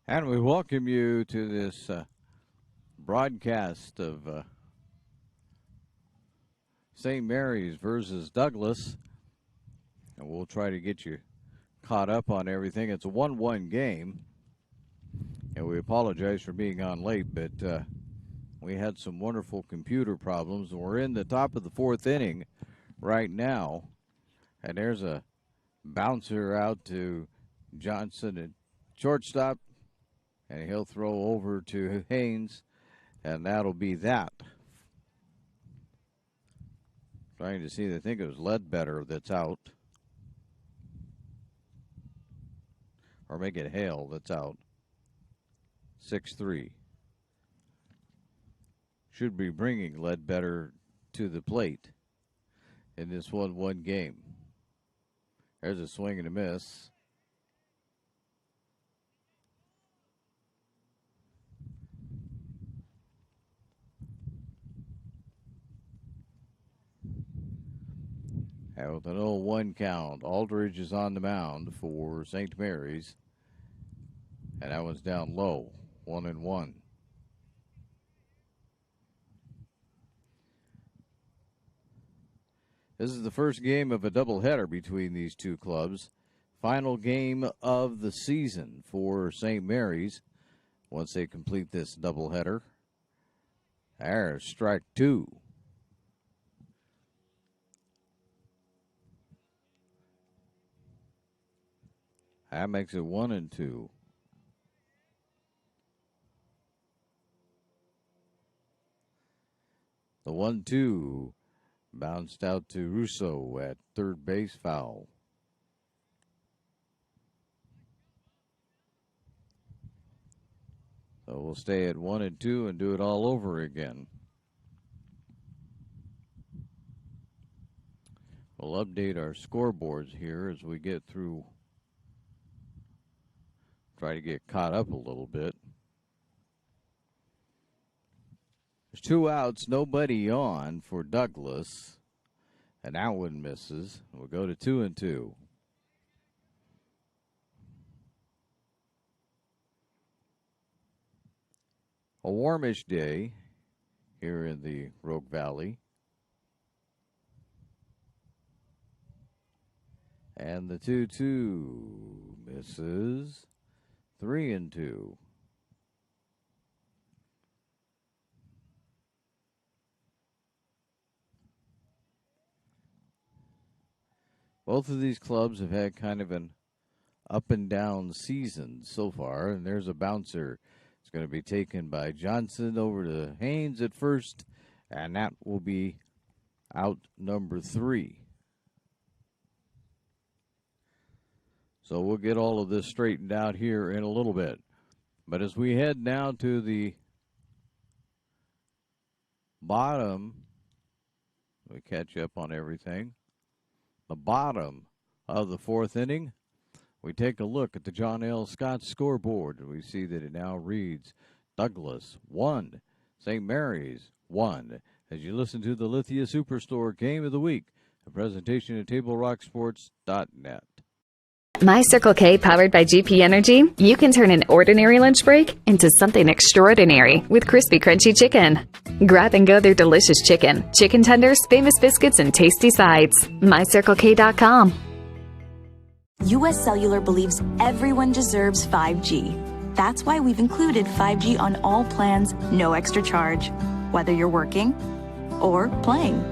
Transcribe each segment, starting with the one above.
And we welcome you to this broadcast of St. Mary's versus Douglas. And we'll try to get you caught up on everything. It's a 1-1 game. And we apologize for being on late, but we had some wonderful computer problems. And we're in the top of the fourth inning right now. And there's a bouncer out to Johnson at shortstop. And he'll throw over to Haynes, and that'll be that. Trying to see, I think it was Ledbetter that's out. Or make it Hale that's out. 6-3. Should be bringing Ledbetter to the plate in this 1-1 game. There's a swing and a miss. And with an 0-1 count, Aldridge is on the mound for St. Mary's. And that one's down low, 1-1. This is the first game of a doubleheader between these two clubs. Final game of the season for St. Mary's once they complete this doubleheader. There's strike two. That makes it 1-2. The 1-2 bounced out to Russo at third base, foul. So we'll stay at 1-2 and do it all over again. We'll update our scoreboards here as we get through. Try to get caught up a little bit. There's 2 outs, nobody on for Douglas. And that one misses. We'll go to 2-2. A warmish day here in the Rogue Valley. And the 2-2 misses. 3-2. Both of these clubs have had kind of an up and down season so far. And there's a bouncer. It's going to be taken by Johnson over to Haynes at first. And that will be out number 3. So we'll get all of this straightened out here in a little bit. But as we head now to the bottom, we catch up on everything. The bottom of the fourth inning, we take a look at the John L. Scott scoreboard. And we see that it now reads Douglas 1, St. Mary's 1. As you listen to the Lithia Superstore Game of the Week, a presentation at TableRockSports.net. My Circle K, powered by GP Energy, you can turn an ordinary lunch break into something extraordinary with crispy, crunchy chicken. Grab and go their delicious chicken, chicken tenders, famous biscuits, and tasty sides. MyCircleK.com. US Cellular believes everyone deserves 5G. That's why we've included 5G on all plans, no extra charge, whether you're working or playing.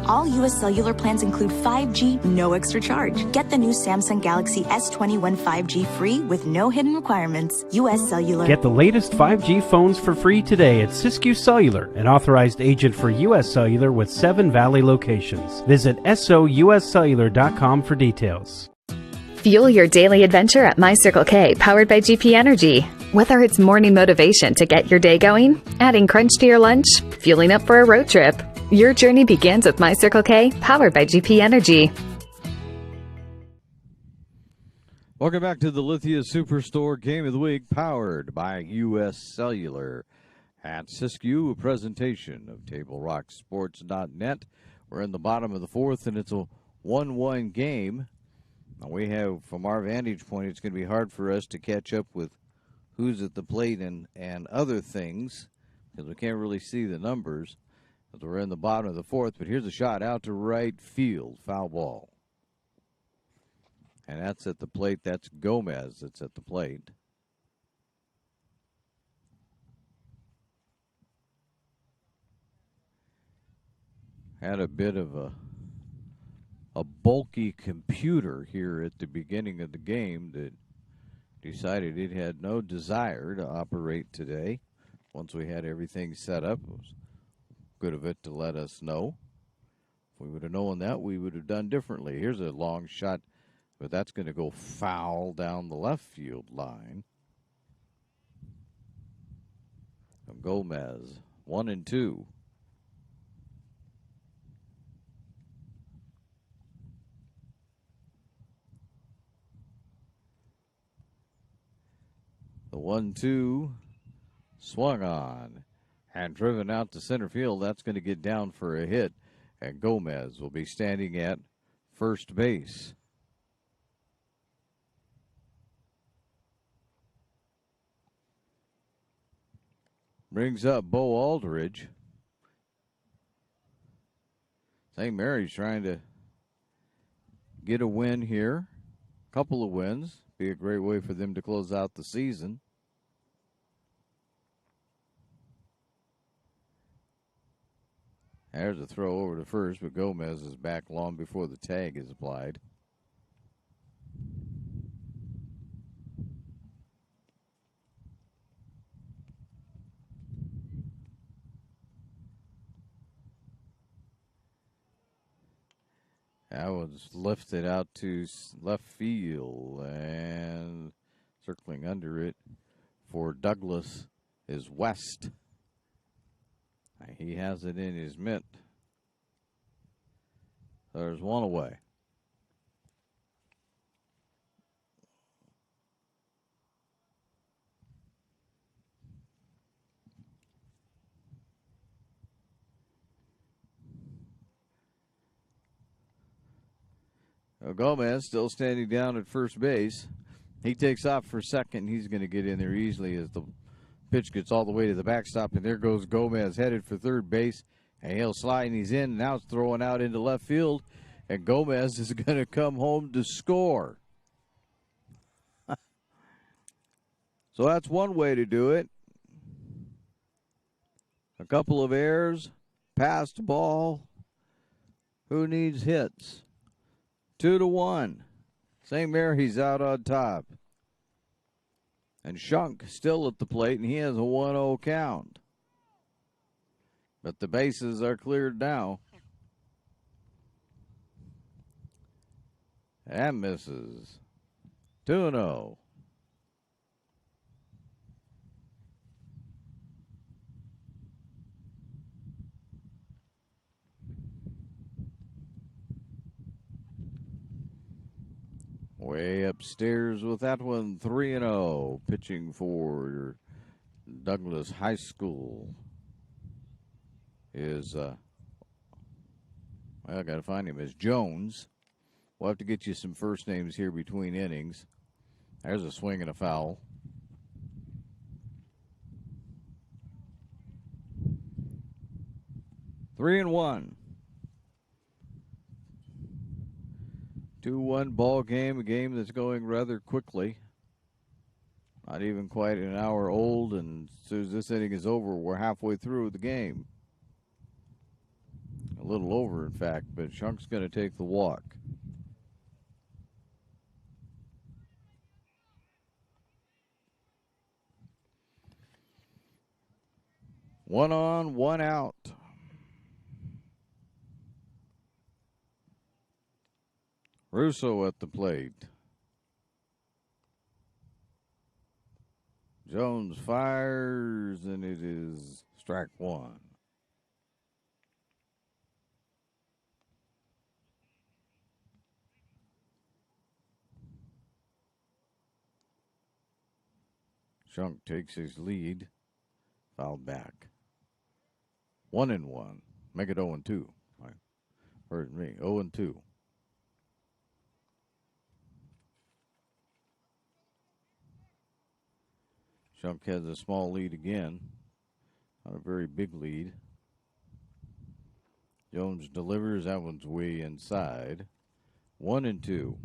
All US Cellular plans include 5G, no extra charge. Get the new Samsung Galaxy S21 5G free with no hidden requirements. US Cellular. Get the latest 5G phones for free today at Siskiyou Cellular, an authorized agent for US Cellular with 7 Valley locations. Visit souscellular.com for details. Fuel your daily adventure at My Circle K, powered by GP Energy. Whether it's morning motivation to get your day going, adding crunch to your lunch, fueling up for a road trip, your journey begins with My Circle K, powered by GP Energy. Welcome back to the Lithia Superstore Game of the Week, powered by U.S. Cellular at Siskiyou, a presentation of TableRockSports.net. We're in the bottom of the fourth, and it's a 1-1 game. Now we have, from our vantage point, it's going to be hard for us to catch up with who's at the plate and other things, because we can't really see the numbers as we're in the bottom of the fourth. But here's a shot out to right field, foul ball. And that's at the plate. That's Gomez that's at the plate. Had a bit of a bulky computer here at the beginning of the game that decided it had no desire to operate today. Once we had everything set up, it was good of it to let us know. If we would have known that, we would have done differently. Here's a long shot, but that's going to go foul down the left field line. From Gomez, 1-2. The 1-2 swung on and driven out to center field. That's going to get down for a hit, and Gomez will be standing at first base. Brings up Bo Aldridge. St. Mary's trying to get a win here. Couple of wins. Be a great way for them to close out the season. There's a throw over to first, but Gomez is back long before the tag is applied. That was lifted out to left field, and circling under it for Douglas is West. He has it in his mitt. There's one away. Gomez still standing down at first base. He takes off for second. He's going to get in there easily as the pitch gets all the way to the backstop, and there goes Gomez headed for third base, and he'll slide, and he's in. Now it's throwing out into left field, and Gomez is going to come home to score. So that's one way to do it. A couple of errors, passed ball. Who needs hits? 2-1. St. Mary's out on top. And Shunk still at the plate, and he has a 1-0 count. But the bases are cleared now. And misses. 2-0. Way upstairs with that one, 3-0. Pitching for Douglas High School is, well, I got to find him, is Jones. We'll have to get you some first names here between innings. There's a swing and a foul. Three and one. 2-1 ball game, a game that's going rather quickly. Not even quite an hour old, and as soon as this inning is over, we're halfway through the game. A little over, in fact, but Shunk's going to take the walk. One on, one out. Russo at the plate. Jones fires, and it is strike one. Shunk takes his lead. Fouled back. 1-1. Make it 0-2. Pardon me. 0-2. Shunk has a small lead again. Not a very big lead. Jones delivers. That one's way inside. 1-2.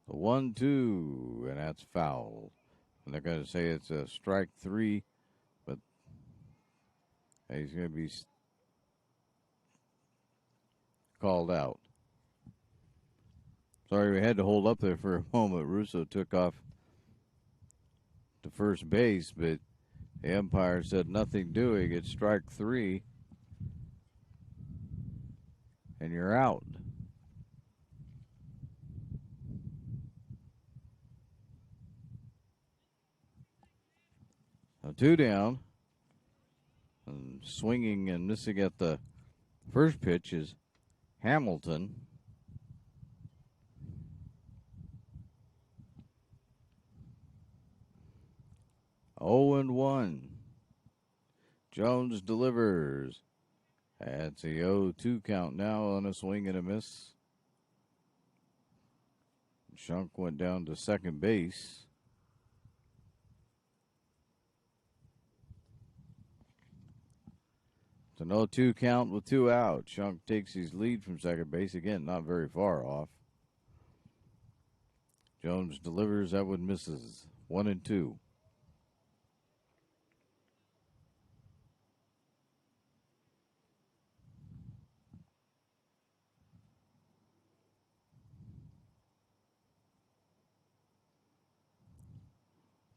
The 1-2, and that's foul. And they're going to say it's a strike 3, but he's going to be called out. Sorry, we had to hold up there for a moment. Russo took off to first base, but the umpire said nothing doing. It's strike 3, and you're out. Now 2 down. And swinging and missing at the first pitch is Hamilton. Oh and 1. Jones delivers. That's a 0-2 count now on a swing and a miss. Shunk went down to second base. It's an 0-2 count with 2 out. Shunk takes his lead from second base. Again, not very far off. Jones delivers. That one misses. 1-2.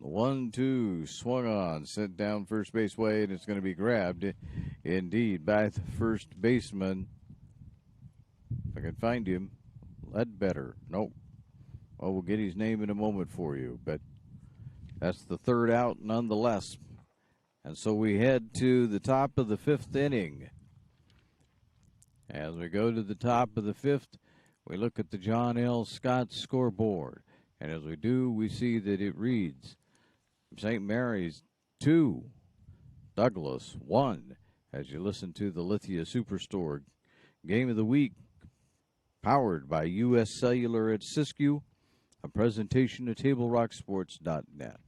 The 1-2 swung on, sent down first base way, and it's going to be grabbed indeed by the first baseman. If I can find him, Ledbetter. Nope. Well, we'll get his name in a moment for you, but that's the third out nonetheless. And so we head to the top of the 5th inning. As we go to the top of the 5th, we look at the John L. Scott scoreboard. And as we do, we see that it reads St. Mary's 2, Douglas 1. As you listen to the Lithia Superstore Game of the Week, powered by U.S. Cellular at Siskiyou, a presentation of TableRockSports.net.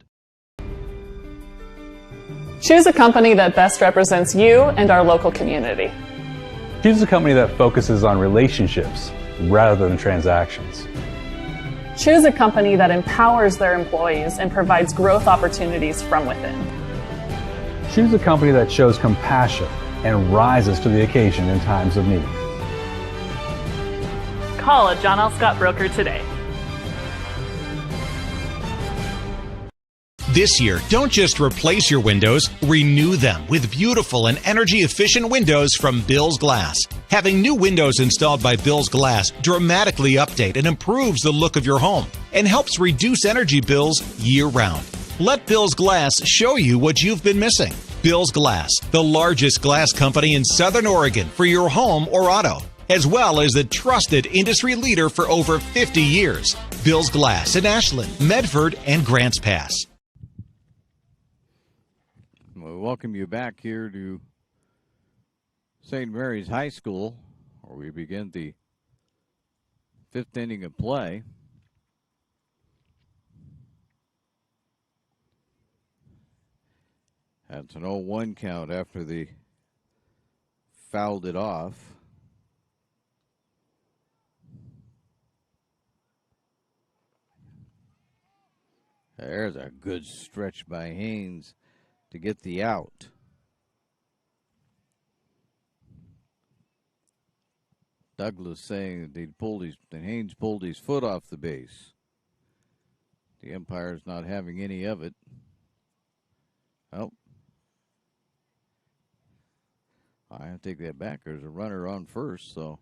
Choose a company that best represents you and our local community. Choose a company that focuses on relationships rather than transactions. Choose a company that empowers their employees and provides growth opportunities from within. Choose a company that shows compassion and rises to the occasion in times of need. Call a John L. Scott broker today. This year, don't just replace your windows, renew them with beautiful and energy-efficient windows from Bill's Glass. Having new windows installed by Bill's Glass dramatically update and improves the look of your home and helps reduce energy bills year-round. Let Bill's Glass show you what you've been missing. Bill's Glass, the largest glass company in Southern Oregon for your home or auto, as well as the trusted industry leader for over 50 years. Bill's Glass in Ashland, Medford, and Grants Pass. We welcome you back here to St. Mary's High School, where we begin the 5th inning of play. That's an 0-1 count after they fouled it off. There's a good stretch by Haynes to get the out. Douglas saying that Haynes pulled his foot off the base. The umpire's not having any of it. Oh. I have to take that back. There's a runner on first, so.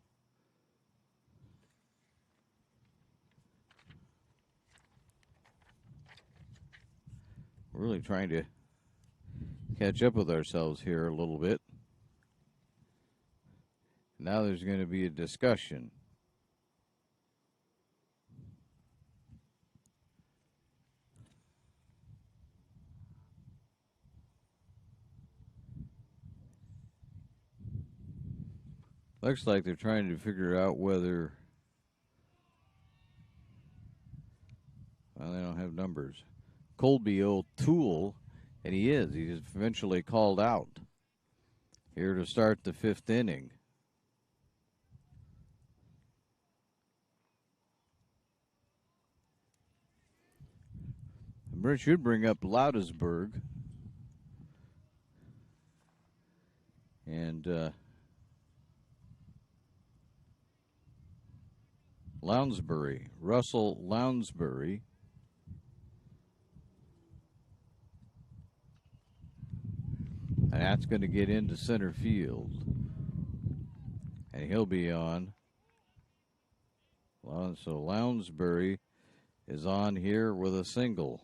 We're really trying to catch up with ourselves here a little bit. Now there's going to be a discussion. Looks like they're trying to figure out whether, well, they don't have numbers. Colby O'Toole, and he is. He's eventually called out here to start the 5th inning. We should bring up Loudesburg. And Lounsbury, Russell Lounsbury. And that's going to get into center field. And he'll be on. So Lounsbury is on here with a single.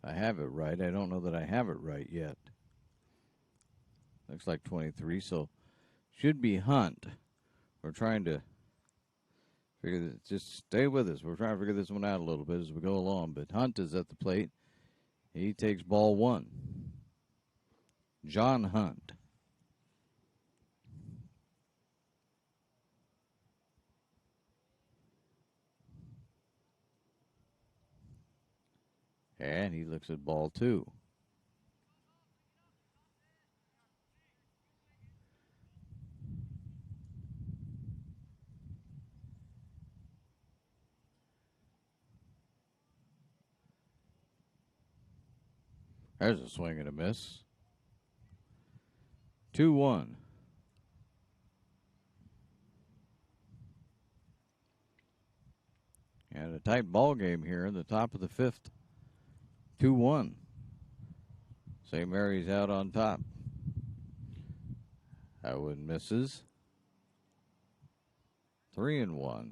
I have it right. I don't know that I have it right yet. Looks like 23, so should be Hunt. We're trying to figure this. Just stay with us. We're trying to figure this one out a little bit as we go along. But Hunt is at the plate. He takes ball 1. John Hunt. And he looks at ball 2. There's a swing and a miss. 2-1. And a tight ball game here in the top of the 5th. 2-1. St. Mary's out on top. That one misses. 3-1.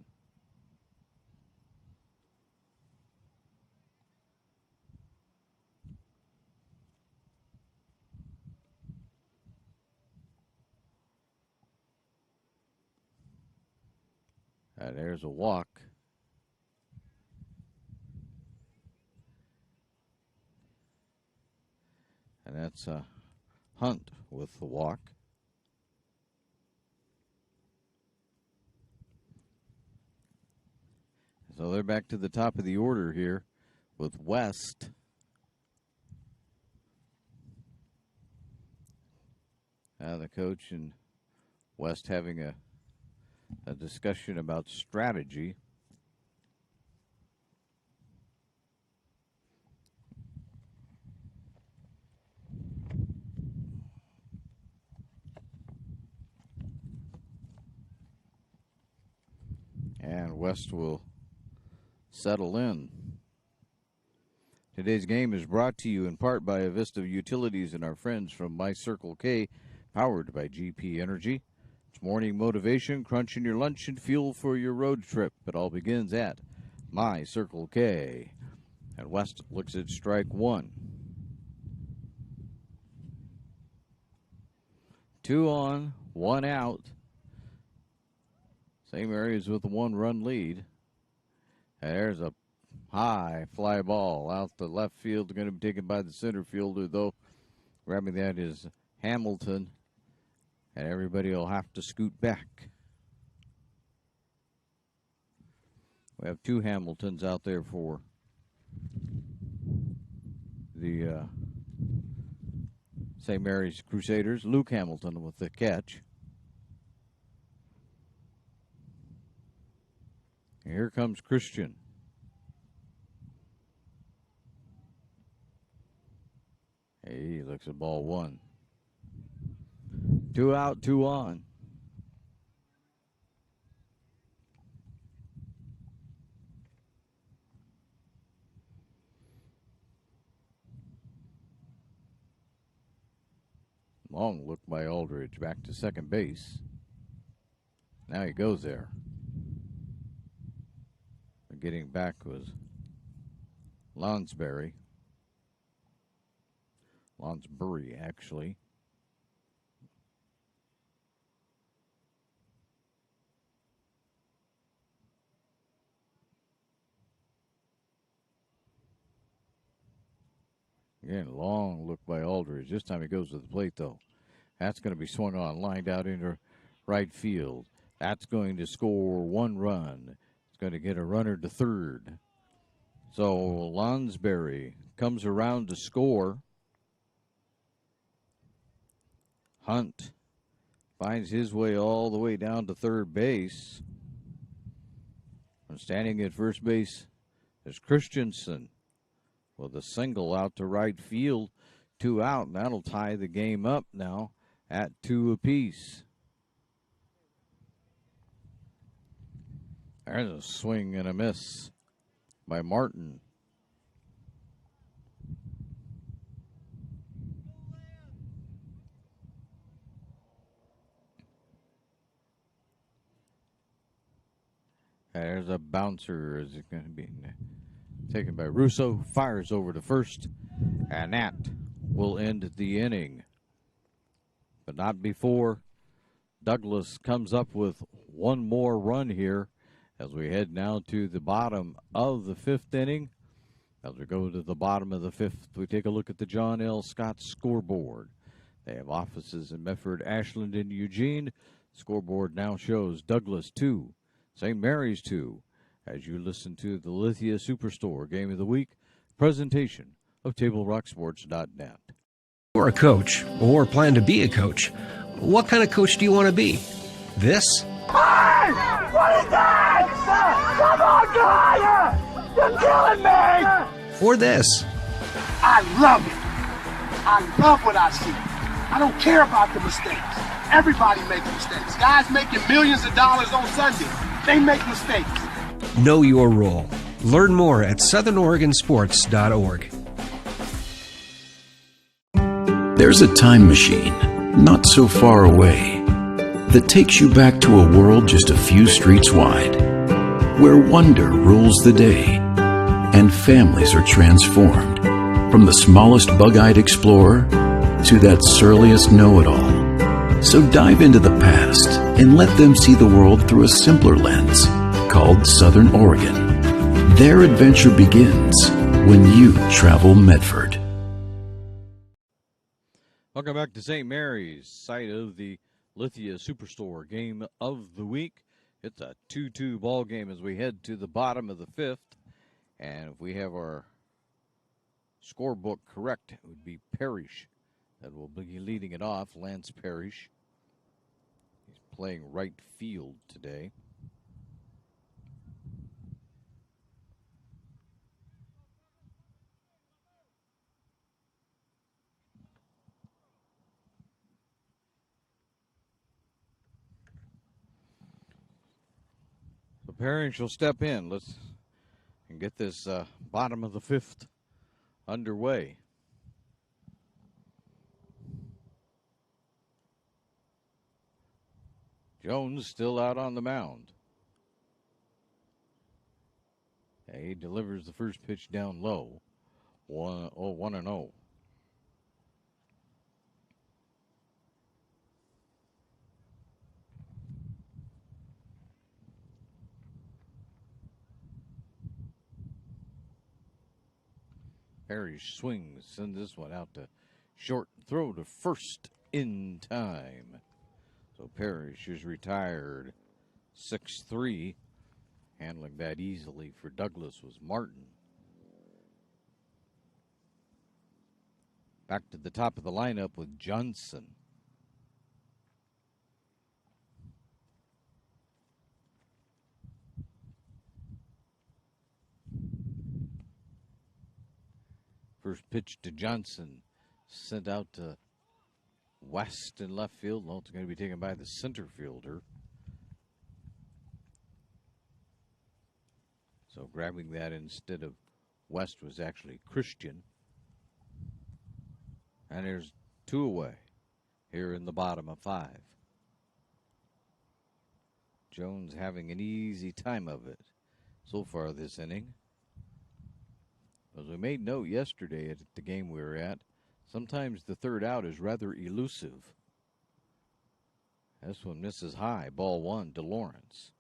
And there's a walk. And that's Hunt with the walk. So they're back to the top of the order here with West. The coach and West having a discussion about strategy. And West will settle in. Today's game is brought to you in part by Avista Utilities and our friends from My Circle K, powered by GP Energy. It's morning motivation, crunching your lunch and fuel for your road trip. It all begins at My Circle K. And West looks at strike 1. 2 on, 1 out. St. Mary's with a 1-run lead. And there's a high fly ball out the left field, going to be taken by the center fielder, though. Grabbing that is Hamilton. And everybody will have to scoot back. We have 2 Hamiltons out there for the St. Mary's Crusaders. Luke Hamilton with the catch. And here comes Christian. He looks at ball 1. 2 out, 2 on. Long look by Aldridge back to second base. Now he goes there. Getting back was Lounsbury. Lounsbury, actually. Again, long look by Aldridge. This time he goes to the plate, though. That's going to be swung on, lined out into right field. That's going to score 1 run. It's going to get a runner to third. So Lonsberry comes around to score. Hunt finds his way all the way down to third base. And standing at first base is Christensen with a single out to right field. 2 out, and that'll tie the game up now at 2 apiece. There's a swing and a miss by Martin. There's a bouncer. Is it going to be taken by Russo? Fires over to first, and that will end the inning. But not before Douglas comes up with 1 more run here as we head now to the bottom of the 5th inning. As we go to the bottom of the 5th, we take a look at the John L. Scott scoreboard. They have offices in Medford, Ashland, and Eugene. Scoreboard now shows Douglas 2, St. Mary's 2, as you listen to the Lithia Superstore Game of the Week presentation of TableRockSports.net. You're a coach or plan to be a coach. What kind of coach do you want to be? This? Hey! What is that? Come on, guy! You're killing me! Or this? I love it. I love what I see. I don't care about the mistakes. Everybody makes mistakes. Guys making millions of dollars on Sunday, they make mistakes. Know your role. Learn more at southernoregonsports.org. There's a time machine, not so far away, that takes you back to a world just a few streets wide, where wonder rules the day, and families are transformed, from the smallest bug-eyed explorer to that surliest know-it-all. So dive into the past and let them see the world through a simpler lens, called Southern Oregon. Their adventure begins when you travel Medford. Welcome back to St. Mary's, site of the Lithia Superstore Game of the Week. It's a 2-2 ball game as we head to the bottom of the 5th. And if we have our scorebook correct, it would be Parrish that will be leading it off, Lance Parrish. He's playing right field today. So Parrish will step in. Let's get this bottom of the 5th underway. Jones still out on the mound. He delivers the first pitch down low. 1-0. Parrish swings, sends this one out to short, throw to first in time. So Parrish is retired. 6-3. Handling that easily for Douglas was Martin. Back to the top of the lineup with Johnson. First pitch to Johnson, sent out to West in left field. Well, it's going to be taken by the center fielder. So grabbing that instead of West was actually Christian. And there's 2 away here in the bottom of 5. Jones having an easy time of it so far this inning. As we made note yesterday at the game we were at, sometimes the third out is rather elusive. This one misses high. Ball 1 to Lawrence.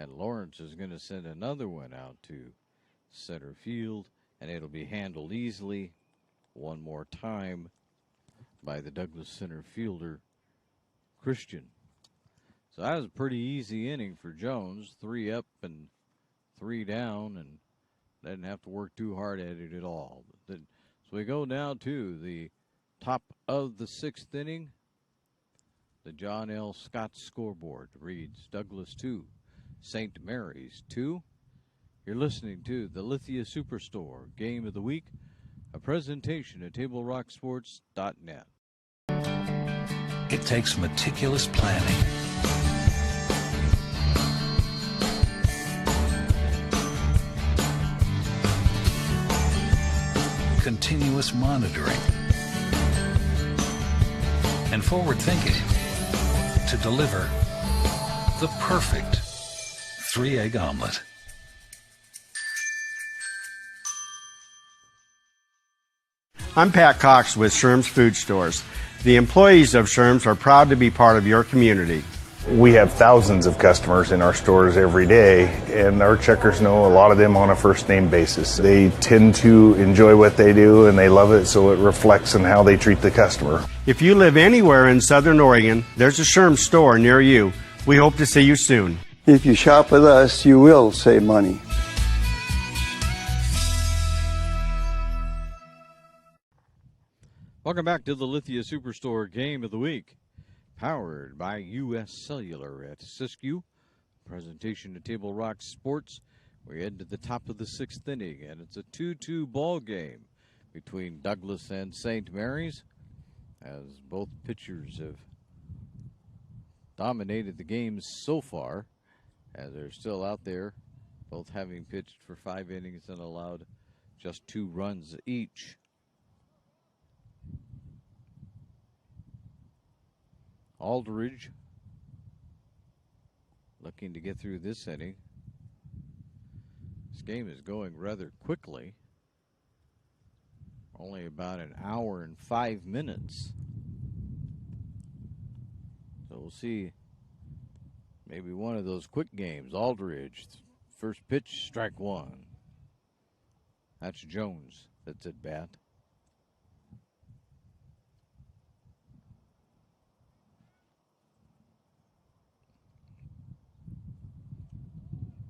And Lawrence is going to send another one out to center field, and it'll be handled easily one more time by the Douglas center fielder, Christian. So that was a pretty easy inning for Jones. 3 up and 3 down, and didn't have to work too hard at it at all. So we go now to the top of the 6th inning. The John L. Scott scoreboard reads Douglas 2, St. Mary's 2. You're listening to the Lithia Superstore Game of the Week, a presentation at TableRockSports.net. It takes meticulous planning, continuous monitoring, and forward thinking to deliver the perfect 3-egg omelet. I'm Pat Cox with Sherm's Food Stores. The employees of Sherm's are proud to be part of your community. We have thousands of customers in our stores every day, and our checkers know a lot of them on a first-name basis. They tend to enjoy what they do, and they love it, so it reflects in how they treat the customer. If you live anywhere in Southern Oregon, there's a Sherm's store near you. We hope to see you soon. If you shop with us, you will save money. Welcome back to the Lithia Superstore Game of the Week, powered by U.S. Cellular at Siskiyou. Presentation to Table Rock Sports. We head to the top of the 6th inning, and it's a 2-2 ball game between Douglas and St. Mary's, as both pitchers have dominated the game so far, as they're still out there, both having pitched for 5 innings and allowed just 2 runs each. Aldridge looking to get through this inning. This game is going rather quickly. Only about an hour and 5 minutes. So we'll see maybe one of those quick games. Aldridge, first pitch, strike 1. That's Jones that's at bat.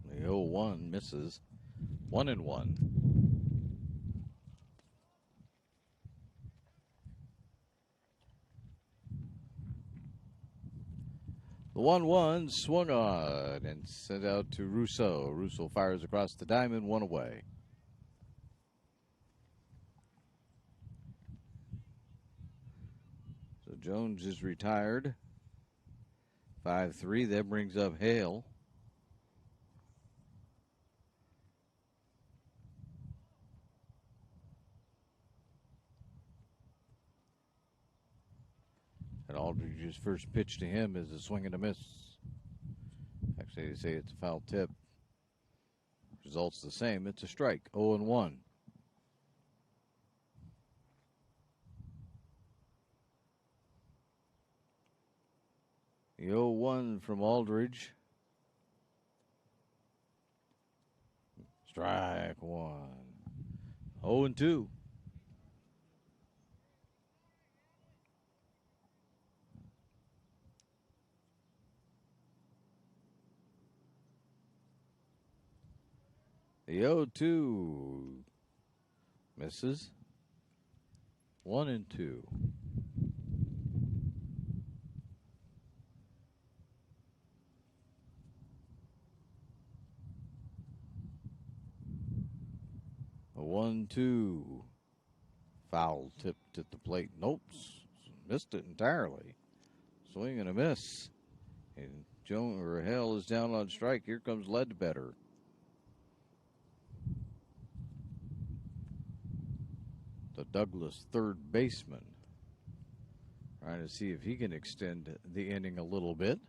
The 0-1 misses. 1-1. The 1-1 swung on and sent out to Russo. Russo fires across the diamond, 1 away. So Jones is retired. 5-3. That brings up Hale. And Aldridge's first pitch to him is a swing and a miss. Actually, they say it's a foul tip. Results the same. It's a strike. 0-1. The 0-1 from Aldridge. Strike 1. 0-2. The 0-2 misses. 1-2. A 1-2. Foul tipped at the plate. Nope. Missed it entirely. Swing and a miss. And Jones or Hale is down on strike. Here comes Ledbetter. The Douglas third baseman, trying to see if he can extend the inning a little bit.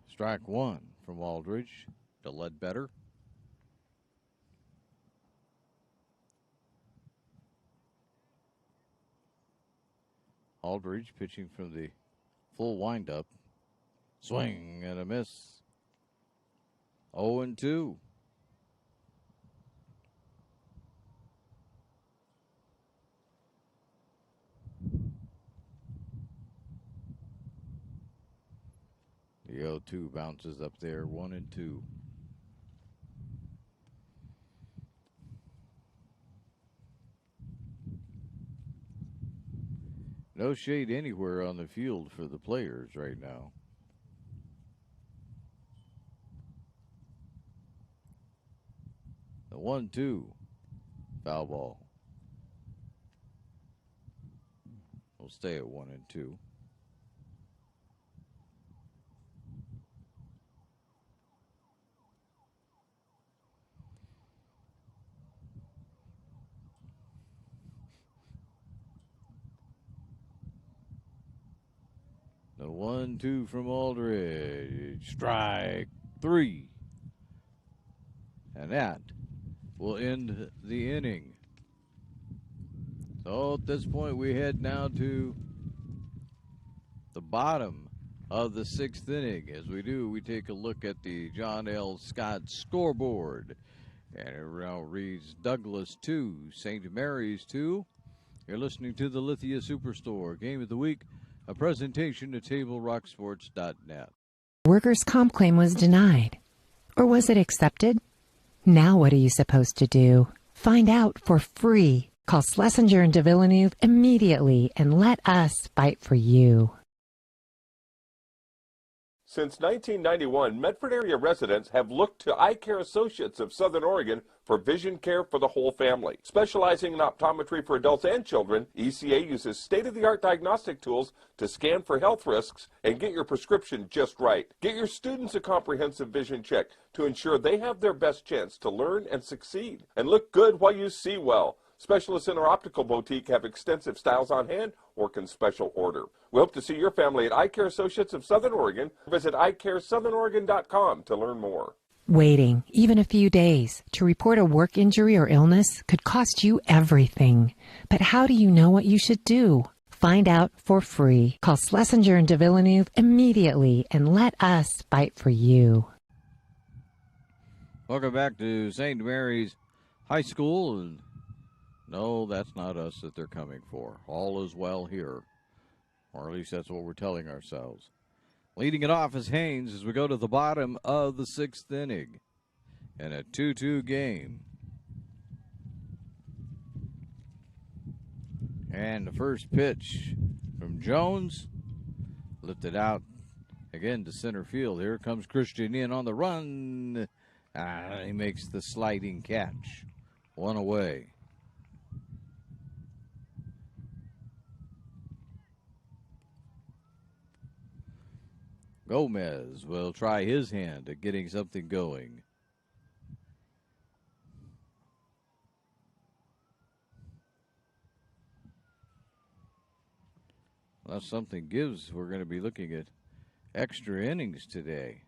Strike 1 from Aldridge to Ledbetter. Aldridge pitching from the full windup. Swing and a miss. 0-2. The 0-2 bounces up there, 1-2. No shade anywhere on the field for the players right now. The 1-2 foul ball. We'll stay at 1-2. The 1-2 from Aldridge. Strike 3. And that will end the inning. So at this point, we head now to the bottom of the 6th inning. As we do, we take a look at the John L. Scott scoreboard. And it now reads Douglas 2, St. Mary's 2. You're listening to the Lithia Superstore Game of the Week, a presentation of TableRockSports.net. Workers' comp claim was denied. Or was it accepted? Now what are you supposed to do? Find out for free. Call Schlesinger and de Villeneuve immediately and let us fight for you. Since 1991, Medford area residents have looked to Eye Care Associates of Southern Oregon for vision care for the whole family. Specializing in optometry for adults and children, ECA uses state-of-the-art diagnostic tools to scan for health risks and get your prescription just right. Get your students a comprehensive vision check to ensure they have their best chance to learn and succeed. And look good while you see well. Specialists in our optical boutique have extensive styles on hand or can special order. We hope to see your family at Eye Care Associates of Southern Oregon. Visit eyecaresouthern.com to learn more. Waiting, even a few days, to report a work injury or illness could cost you everything. But how do you know what you should do? Find out for free. Call Schlesinger and de Villeneuve immediately and let us fight for you. Welcome back to St. Mary's High School. And no, that's not us that they're coming for. All is well here. Or at least that's what we're telling ourselves. Leading it off is Haynes as we go to the bottom of the 6th inning. In a 2-2 game. And the first pitch from Jones. Lifted out again to center field. Here comes Christian in on the run. He makes the sliding catch. One away. Gomez will try his hand at getting something going. Unless something gives, we're going to be looking at extra innings today.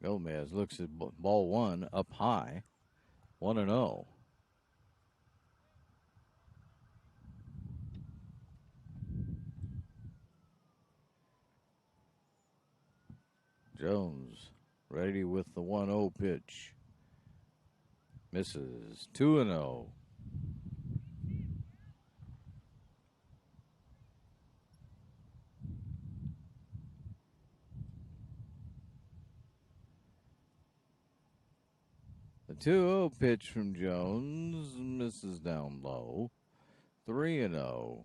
Gomez looks at ball one up high, 1-0. Jones ready with the 1-0 pitch. Misses. 2-0. The 2-0 pitch from Jones misses down low. 3-0.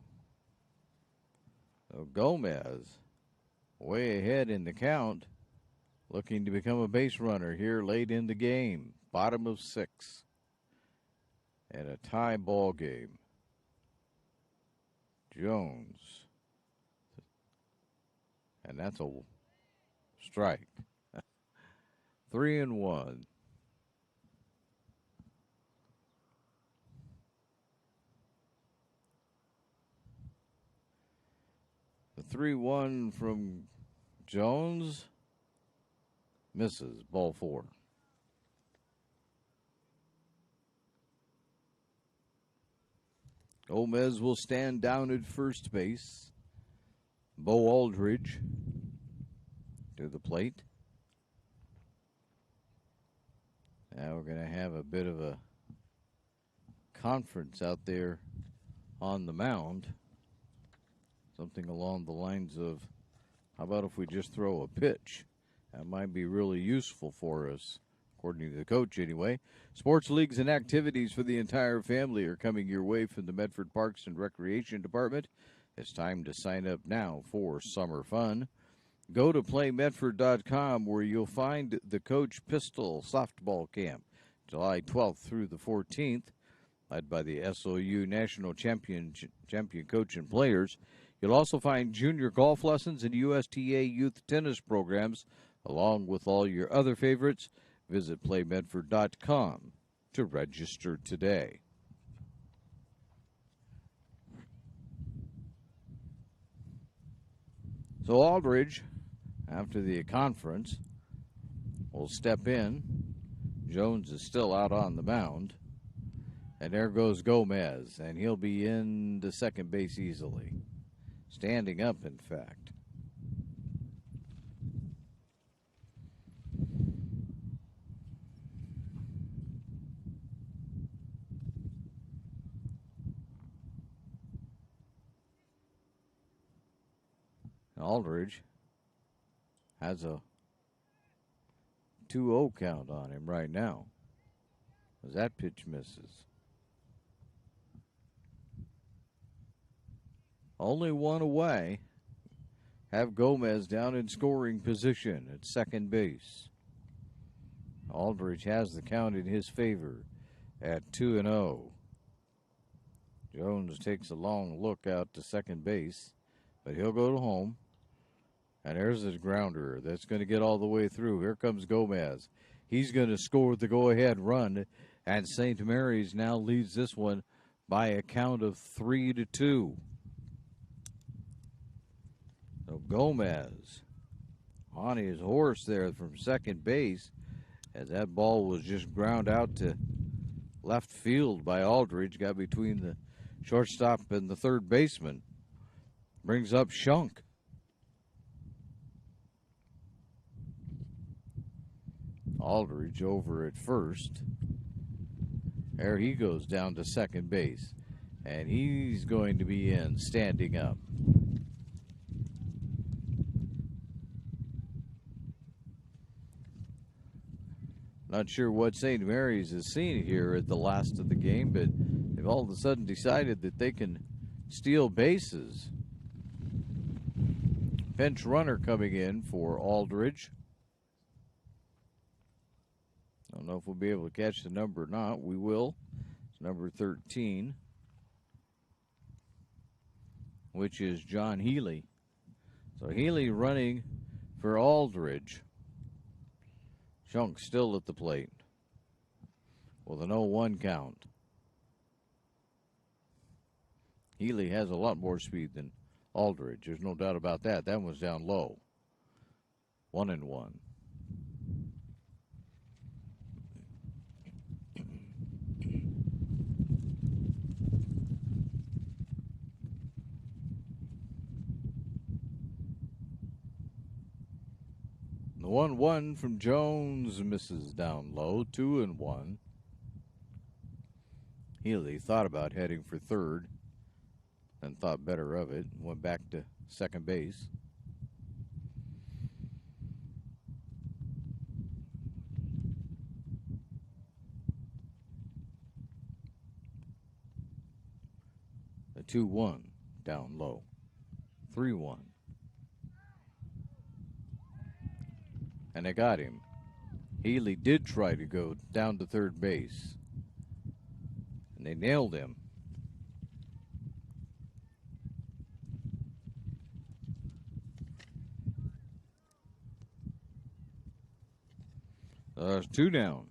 So Gomez way ahead in the count. Looking to become a base runner here late in the game. Bottom of 6. And a tie ball game. Jones. And that's a strike. 3-1. The 3-1 from Jones. Misses. Ball 4. Gomez will stand down at first base. Bo Aldridge to the plate. Now we're going to have a bit of a conference out there on the mound. Something along the lines of, how about if we just throw a pitch? That might be really useful for us, according to the coach anyway. Sports leagues and activities for the entire family are coming your way from the Medford Parks and Recreation Department. It's time to sign up now for summer fun. Go to playmedford.com where you'll find the Coach Pistol Softball Camp, July 12th through the 14th, led by the SOU National Champion coach and players. You'll also find junior golf lessons and USTA youth tennis programs, along with all your other favorites. Visit playmedford.com to register today. So Aldridge, after the conference, will step in. Jones is still out on the mound. And there goes Gomez, and he'll be in to second base easily. Standing up, in fact. Aldridge has a 2-0 count on him right now, as that pitch misses. Only one away. Have Gomez down in scoring position at second base. Aldridge has the count in his favor at 2-0. Jones takes a long look out to second base, but he'll go to home. And there's his grounder that's going to get all the way through. Here comes Gomez. He's going to score the go-ahead run, and St. Mary's now leads this one by a count of 3-2. So Gomez on his horse there from second base, as that ball was just ground out to left field by Aldridge, got between the shortstop and the third baseman. Brings up Shunk. Aldridge over at first. There he goes down to second base. And he's going to be in, standing up. Not sure what St. Mary's has seen here at the last of the game, but they've all of a sudden decided that they can steal bases. Pinch runner coming in for Aldridge. I don't know if we'll be able to catch the number or not. We will. It's number 13, which is John Healy. So Healy running for Aldridge. Shunk still at the plate with an 0-1 count. Healy has a lot more speed than Aldridge. There's no doubt about that. That one's down low. 1-1. The 1-1 from Jones misses down low. 2-1. Healy thought about heading for third and thought better of it. Went back to second base. The 2-1 down low. 3-1. And they got him. Healy did try to go down to third base, and they nailed him. There's two down.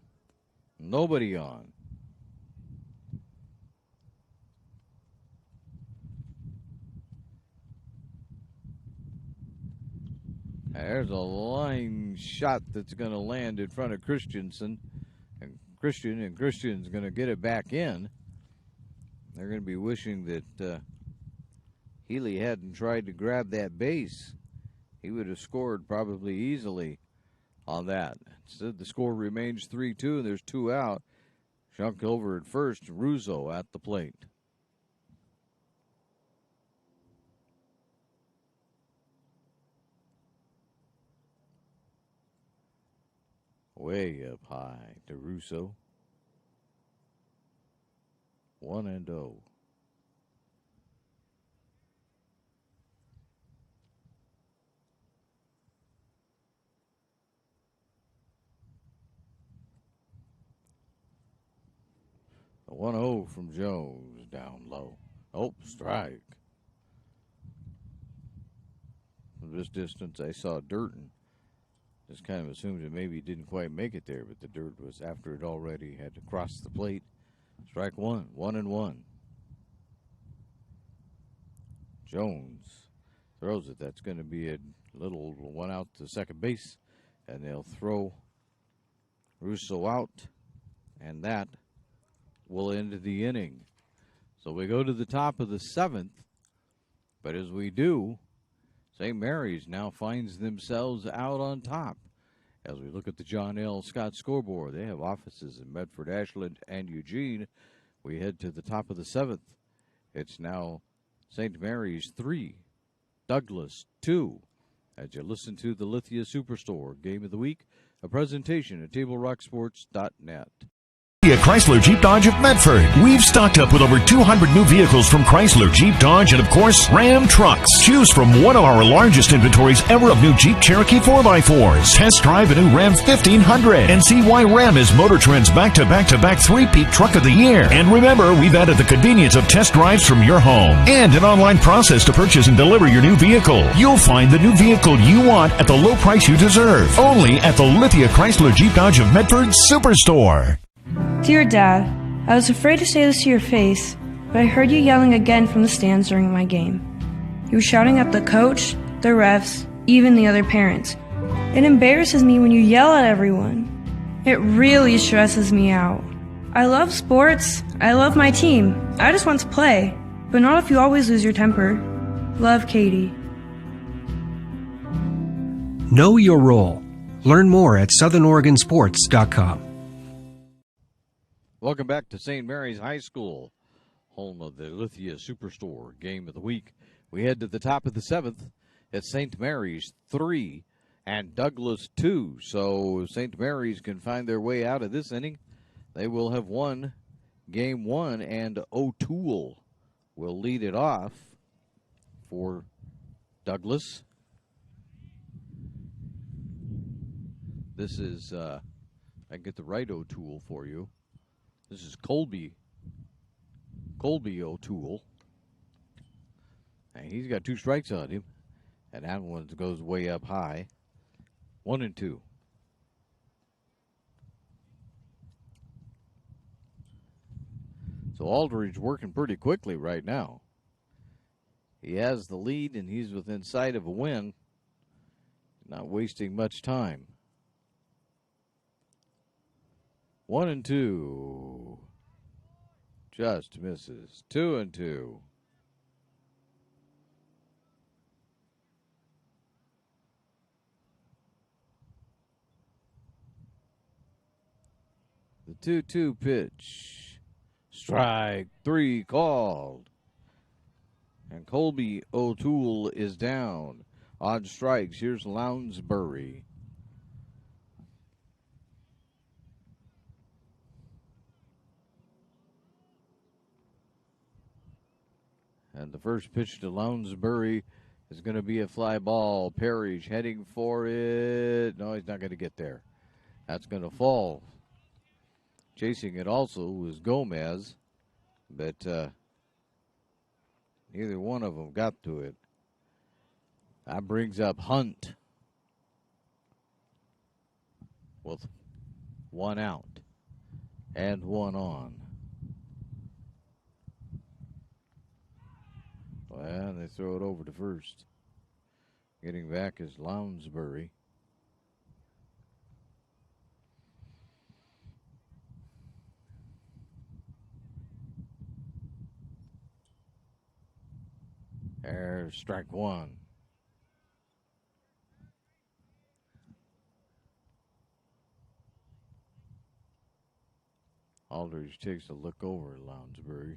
Nobody on. There's a line shot that's going to land in front of Christensen. And Christian's going to get it back in. They're going to be wishing that Healy hadn't tried to grab that base. he would have scored probably easily on that. Instead, the score remains 3-2, and there's 2 out. Shunk over at first, Russo at the plate. Way up high to Russo. 1-0. The 1-0 from Jones down low. Oh, strike. From this distance, I saw dirt and just kind of assumed that maybe he didn't quite make it there, but the dirt was after it already had to cross the plate. Strike 1, 1-1. Jones throws it. That's going to be a little one out to second base, and they'll throw Russo out, and that will end the inning. So we go to the top of the 7th, but as we do, St. Mary's now finds themselves out on top. As we look at the John L. Scott scoreboard, they have offices in Medford, Ashland, and Eugene. We head to the top of the 7th. It's now St. Mary's 3, Douglas 2. As you listen to the Lithia Superstore Game of the Week, a presentation at TableRockSports.net. Chrysler Jeep Dodge of Medford. We've stocked up with over 200 new vehicles from Chrysler, Jeep Dodge, and of course, Ram trucks. Choose from one of our largest inventories ever of new Jeep Cherokee 4x4s. Test drive a new Ram 1500 and see why Ram is Motor Trend's back-to-back-to-back three-peat truck of the year. And remember, we've added the convenience of test drives from your home and an online process to purchase and deliver your new vehicle. You'll find the new vehicle you want at the low price you deserve. Only at the Lithia Chrysler Jeep Dodge of Medford Superstore. Dear Dad, I was afraid to say this to your face, but I heard you yelling again from the stands during my game. You were shouting at the coach, the refs, even the other parents. It embarrasses me when you yell at everyone. It really stresses me out. I love sports. I love my team. I just want to play, but not if you always lose your temper. Love, Katie. Know your role. Learn more at southernoregonsports.com. Welcome back to St. Mary's High School, home of the Lithia Superstore Game of the Week. We head to the top of the 7th at St. Mary's 3 and Douglas 2. So if St. Mary's can find their way out of this inning, they will have won Game 1, and O'Toole will lead it off for Douglas. This is, I can get the right O'Toole for you. This is Colby O'Toole. And he's got 2 strikes on him. And that one goes way up high. 1-2. So Aldridge working pretty quickly right now. He has the lead and he's within sight of a win. Not wasting much time. 1-2. Just misses. 2-2. The 2-2 pitch. Strike 3 called. And Colby O'Toole is down. On strikes, here's Lounsbury. And the first pitch to Lounsbury is going to be a fly ball. Parrish heading for it. No, he's not going to get there. That's going to fall. Chasing it also was Gomez, but neither one of them got to it. That brings up Hunt with 1 out and 1 on. Well, they throw it over to first. Getting back is Lounsbury. There's strike 1. Aldridge takes a look over at Lounsbury.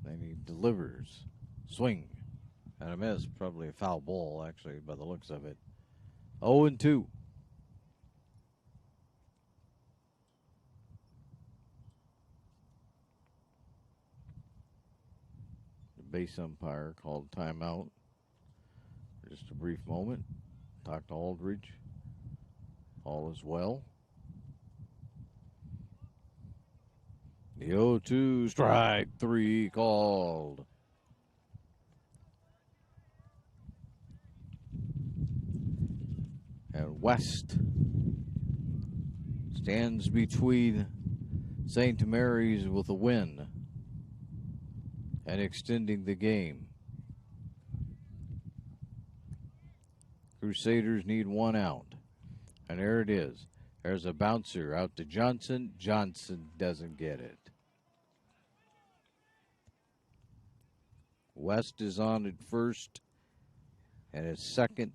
Then he delivers. Swing. And a miss. Probably a foul ball, actually, by the looks of it. 0-2. The base umpire called timeout. For just a brief moment. Talked to Aldridge. All is well. The 0-2 strike 3 called. And West stands between St. Mary's with a win and extending the game. Crusaders need one out. And there it is. There's a bouncer out to Johnson. Johnson doesn't get it. West is on at first, and at second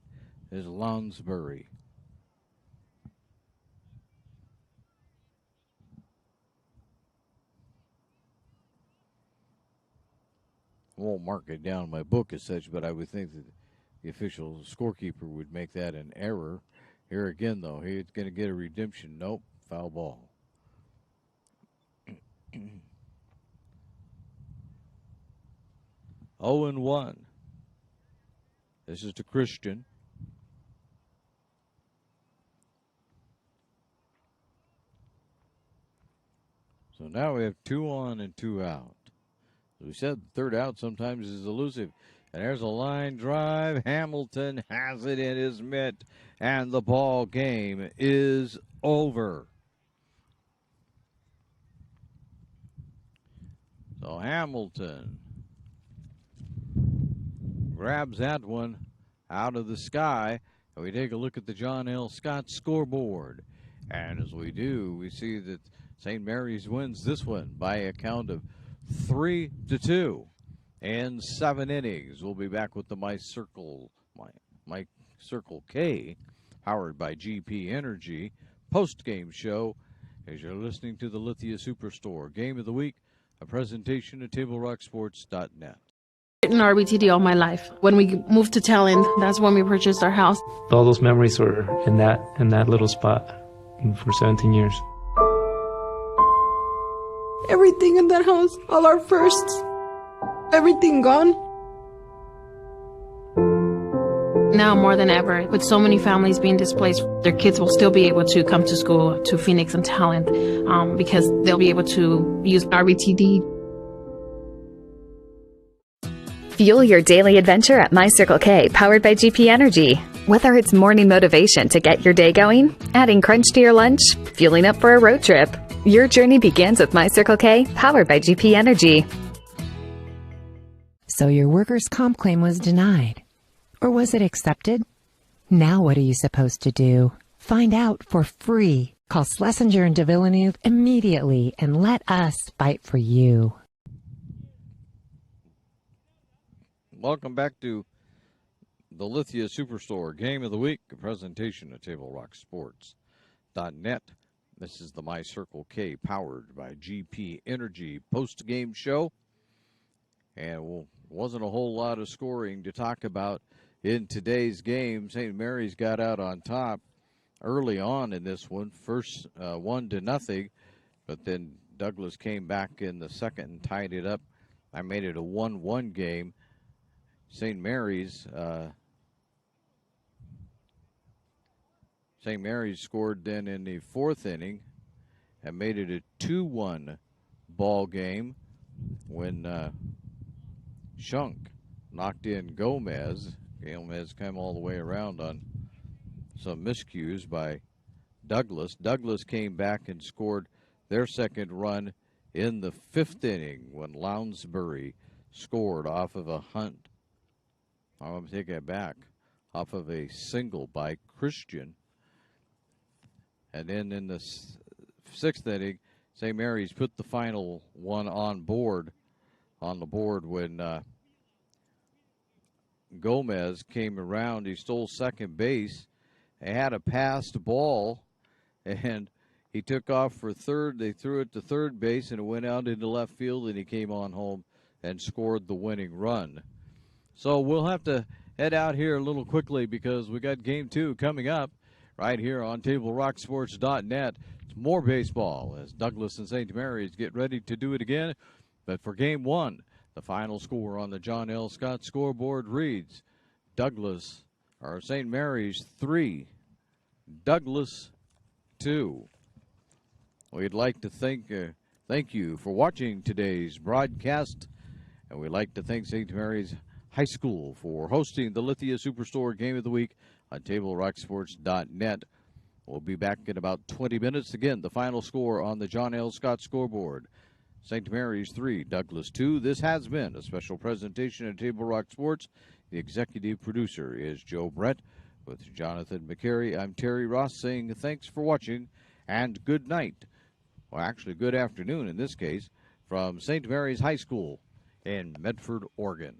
is Lounsbury. I won't mark it down in my book as such, but I would think that the official scorekeeper would make that an error. Here again, though, he's going to get a redemption. Nope, foul ball. 0-1. This is to Christian. So now we have 2 on and 2 out. As we said, the third out sometimes is elusive. And there's a line drive. Hamilton has it in his mitt, and the ball game is over. So Hamilton grabs that one out of the sky, and we take a look at the John L. Scott scoreboard. And as we do, we see that St. Mary's wins this one by a count of 3-2 in 7 innings. We'll be back with the My Circle K, powered by GP Energy, post-game show as you're listening to the Lithia Superstore Game of the Week, a presentation of TableRockSports.net. In RBTD all my life. When we moved to Talent, that's when we purchased our house. All those memories were in that little spot for 17 years. Everything in that house, all our firsts, everything gone. Now more than ever, with so many families being displaced, their kids will still be able to come to school to Phoenix and Talent because they'll be able to use RBTD. Fuel your daily adventure at My Circle K, powered by GP Energy. Whether it's morning motivation to get your day going, adding crunch to your lunch, fueling up for a road trip, your journey begins with My Circle K, powered by GP Energy. So your workers' comp claim was denied. Or was it accepted? Now what are you supposed to do? Find out for free. Call Schlesinger and de Villeneuve immediately and let us fight for you. Welcome back to the Lithia Superstore Game of the Week, a presentation of TableRockSports.net. This is the My Circle K, powered by GP Energy post-game show. And wasn't a whole lot of scoring to talk about in today's game. St. Mary's got out on top early on in this one, first 1-0, but then Douglas came back in the second and tied it up. I made it a 1-1 game. St. Mary's scored then in the fourth inning and made it a 2-1 ball game when Shunk knocked in Gomez. Gomez came all the way around on some miscues by Douglas. Douglas came back and scored their second run in the fifth inning when Lounsbury scored off of a hunt. I'm taking it back. Off of a single by Christian. And then in the sixth inning, St. Mary's put the final one on the board when Gomez came around. He stole second base. He had a passed ball, and He took off for third. They threw it to third base, and it went out into left field, and he came on home and scored the winning run. So we'll have to head out here a little quickly because we got Game 2 coming up right here on TableRockSports.net. It's more baseball as Douglas and St. Mary's get ready to do it again. But for Game 1, the final score on the John L. Scott scoreboard reads St. Mary's 3, Douglas 2. We'd like to thank you for watching today's broadcast, and we'd like to thank St. Mary's High School for hosting the Lithia Superstore Game of the Week on TableRockSports.net. We'll be back in about 20 minutes. Again, the final score on the John L. Scott scoreboard. St. Mary's 3, Douglas 2. This has been a special presentation of Table Rock Sports. The executive producer is Joe Brett. With Jonathan McCary, I'm Terry Ross saying thanks for watching and good night. Well, actually, good afternoon in this case, from St. Mary's High School in Medford, Oregon.